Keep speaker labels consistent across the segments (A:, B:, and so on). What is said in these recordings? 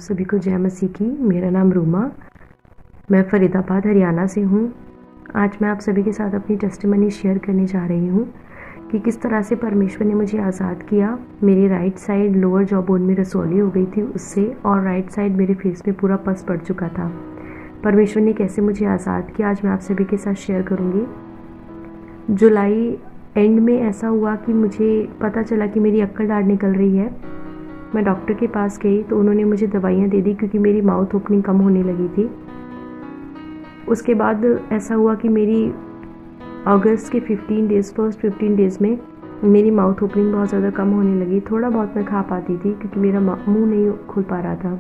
A: सभी को जय मसीह की। मेरा नाम रूमा, मैं फरीदाबाद हरियाणा से हूँ। आज मैं आप सभी के साथ अपनी टेस्टिमनी शेयर करने जा रही हूँ कि किस तरह से परमेश्वर ने मुझे आज़ाद किया। मेरी right side lower jaw bone में रसौली हो गई थी उससे, और राइट साइड मेरे फेस में पूरा पस पड़ चुका था। परमेश्वर ने कैसे मुझे आज़ाद किया आज मैं आप सभी के साथ शेयर करूँगी। जुलाई एंड में ऐसा हुआ कि मुझे पता चला कि मेरी अक्ल दाढ़ निकल रही है। मैं डॉक्टर के पास गई तो उन्होंने मुझे दवाइयाँ दे दी क्योंकि मेरी माउथ ओपनिंग कम होने लगी थी। उसके बाद ऐसा हुआ कि मेरी अगस्त के 15 डेज़ फर्स्ट 15 डेज़ में मेरी माउथ ओपनिंग बहुत ज़्यादा कम होने लगी। थोड़ा बहुत मैं खा पाती थी क्योंकि मेरा मुंह नहीं खुल पा रहा था।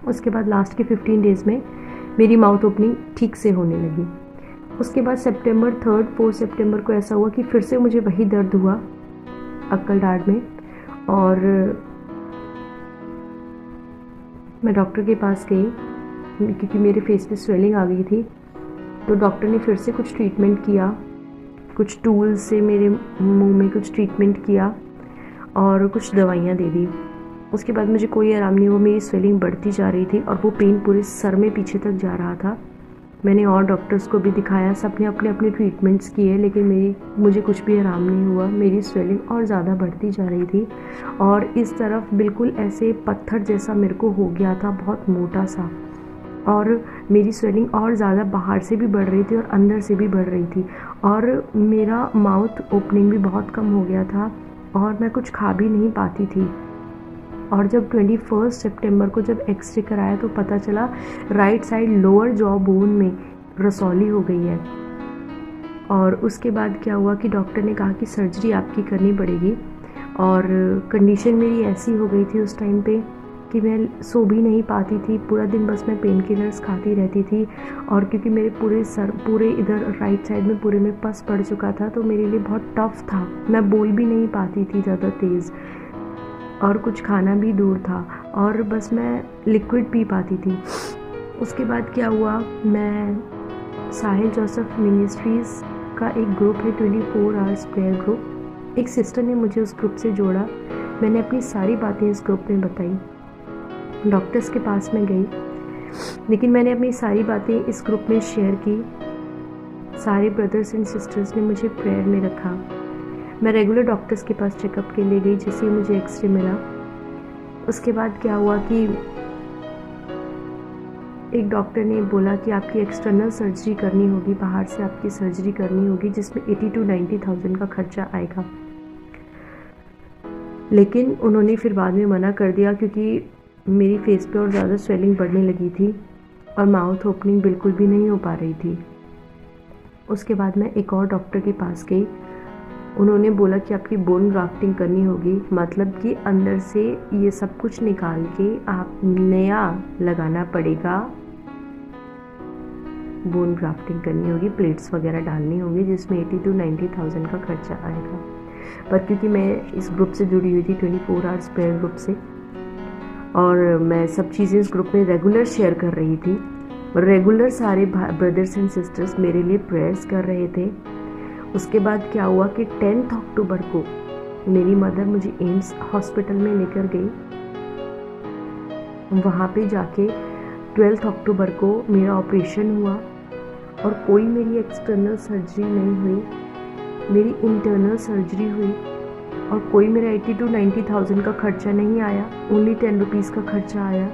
A: उसके बाद लास्ट के 15 डेज़ में मेरी माउथ ओपनिंग ठीक से होने लगी। उसके बाद सितंबर 3 4 सितंबर को ऐसा हुआ कि फिर से मुझे वही दर्द हुआ अक्ल दाढ़ में, और मैं डॉक्टर के पास गई क्योंकि मेरे फेस पे स्वेलिंग आ गई थी। तो डॉक्टर ने फिर से कुछ ट्रीटमेंट किया, कुछ टूल से मेरे मुंह में कुछ ट्रीटमेंट किया और कुछ दवाइयाँ दे दी। उसके बाद मुझे कोई आराम नहीं हुआ, मेरी स्वेलिंग बढ़ती जा रही थी और वो पेन पूरे सर में पीछे तक जा रहा था। मैंने और डॉक्टर्स को भी दिखाया, सब ने अपने अपने ट्रीटमेंट्स किए, लेकिन मुझे कुछ भी आराम नहीं हुआ। मेरी स्वेलिंग और ज़्यादा बढ़ती जा रही थी और इस तरफ बिल्कुल ऐसे पत्थर जैसा मेरे को हो गया था, बहुत मोटा सा, और मेरी स्वेलिंग और ज़्यादा बाहर से भी बढ़ रही थी और अंदर से भी बढ़ रही थी, और मेरा माउथ ओपनिंग भी बहुत कम हो गया था और मैं कुछ खा भी नहीं पाती थी। और जब 21 सितंबर को जब एक्सरे कराया तो पता चला right side lower jaw bone में रसौली हो गई है। और उसके बाद क्या हुआ कि डॉक्टर ने कहा कि सर्जरी आपकी करनी पड़ेगी, और कंडीशन मेरी ऐसी हो गई थी उस टाइम पे कि मैं सो भी नहीं पाती थी। पूरा दिन बस मैं पेन किलर्स खाती रहती थी, और क्योंकि मेरे पूरे इधर राइट साइड में पूरे में पस पड़ चुका था तो मेरे लिए बहुत टफ था। मैं बोल भी नहीं पाती थी ज़्यादा तेज़, और कुछ खाना भी दूर था, और बस मैं लिक्विड पी पाती थी। उसके बाद क्या हुआ, मैं साहिल जोसेफ मिनिस्ट्रीज़ का एक ग्रुप है 24 आवर्स प्रेयर ग्रुप, एक सिस्टर ने मुझे उस ग्रुप से जोड़ा। मैंने अपनी सारी बातें इस ग्रुप में बताई। डॉक्टर्स के पास में गई, लेकिन मैंने अपनी सारी बातें इस ग्रुप में शेयर की। सारे ब्रदर्स एंड सिस्टर्स ने मुझे प्रेयर में रखा। मैं रेगुलर डॉक्टर्स के पास चेकअप के लिए गई, जिससे मुझे एक्सरे मिला। उसके बाद क्या हुआ कि एक डॉक्टर ने बोला कि आपकी एक्सटर्नल सर्जरी करनी होगी, बाहर से आपकी सर्जरी करनी होगी, जिसमें 80 to 90,000 का खर्चा आएगा। लेकिन उन्होंने फिर बाद में मना कर दिया क्योंकि मेरी फेस पे और ज़्यादा स्वेलिंग बढ़ने लगी थी और माउथ ओपनिंग बिल्कुल भी नहीं हो पा रही थी। उसके बाद मैं एक और डॉक्टर के पास गई। उन्होंने बोला कि आपकी बोन ग्राफ्टिंग करनी होगी, मतलब कि अंदर से ये सब कुछ निकाल के आप नया लगाना पड़ेगा। बोन ग्राफ्टिंग करनी होगी, प्लेट्स वगैरह डालनी होगी, जिसमें 80 to 90,000 का खर्चा आएगा। पर क्योंकि मैं इस ग्रुप से जुड़ी हुई थी 24 आवर्स प्रेयर ग्रुप से, और मैं सब चीज़ें इस ग्रुप में रेगुलर शेयर कर रही थी, रेगुलर सारे ब्रदर्स एंड सिस्टर्स मेरे लिए प्रेयर्स कर रहे थे। उसके बाद क्या हुआ कि 10 अक्टूबर को मेरी मदर मुझे एम्स हॉस्पिटल में लेकर गई। वहाँ पे जाके 12 अक्टूबर को मेरा ऑपरेशन हुआ, और कोई मेरी एक्सटर्नल सर्जरी नहीं हुई, मेरी इंटरनल सर्जरी हुई, और कोई मेरा 80 to 90,000 का खर्चा नहीं आया, ओनली 10 रुपीज़ का खर्चा आया।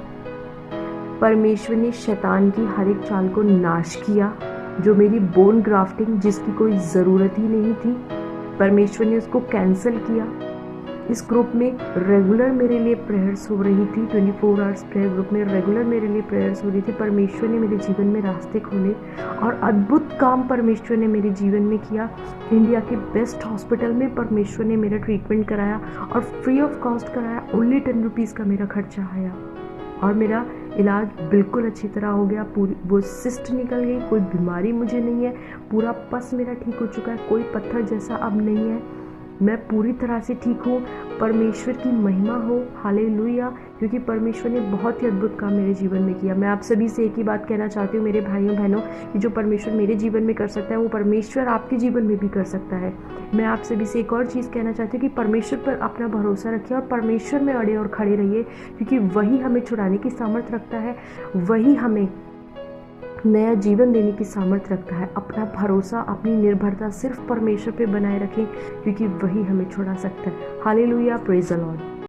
A: परमेश्वर ने शैतान की हर एक चाल को नाश किया। जो मेरी बोन ग्राफ्टिंग जिसकी कोई ज़रूरत ही नहीं थी, परमेश्वर ने उसको कैंसिल किया। इस ग्रुप में रेगुलर मेरे लिए प्रेयर्स हो रही थी, 24 आवर्स प्रेयर ग्रुप में रेगुलर मेरे लिए प्रेयर्स हो रही थी। परमेश्वर ने मेरे जीवन में रास्ते खोले और अद्भुत काम परमेश्वर ने मेरे जीवन में किया। इंडिया के बेस्ट हॉस्पिटल में परमेश्वर ने मेरा ट्रीटमेंट कराया और फ्री ऑफ कॉस्ट कराया। ओनली 10 रुपीज़ का मेरा खर्चा आया और मेरा इलाज बिल्कुल अच्छी तरह हो गया। पूरी वो सिस्ट निकल गई, कोई बीमारी मुझे नहीं है, पूरा पस मेरा ठीक हो चुका है, कोई पत्थर जैसा अब नहीं है, मैं पूरी तरह से ठीक हूँ। परमेश्वर की महिमा हो, हालेलुया। क्योंकि परमेश्वर ने बहुत ही अद्भुत काम मेरे जीवन में किया। मैं आप सभी से एक ही बात कहना चाहती हूँ मेरे भाइयों बहनों, कि जो परमेश्वर मेरे जीवन में कर सकता है वो परमेश्वर आपके जीवन में भी कर सकता है। मैं आप सभी से एक और चीज़ कहना चाहती हूँ कि परमेश्वर पर अपना भरोसा रखिए और परमेश्वर में अड़े और खड़े रहिए, क्योंकि वही हमें छुड़ाने की सामर्थ रखता है, वही हमें नया जीवन देने की सामर्थ रखता है। अपना भरोसा, अपनी निर्भरता सिर्फ परमेश्वर पे बनाए रखें, क्योंकि वही हमें छुड़ा सकता है। Hallelujah, praise the Lord.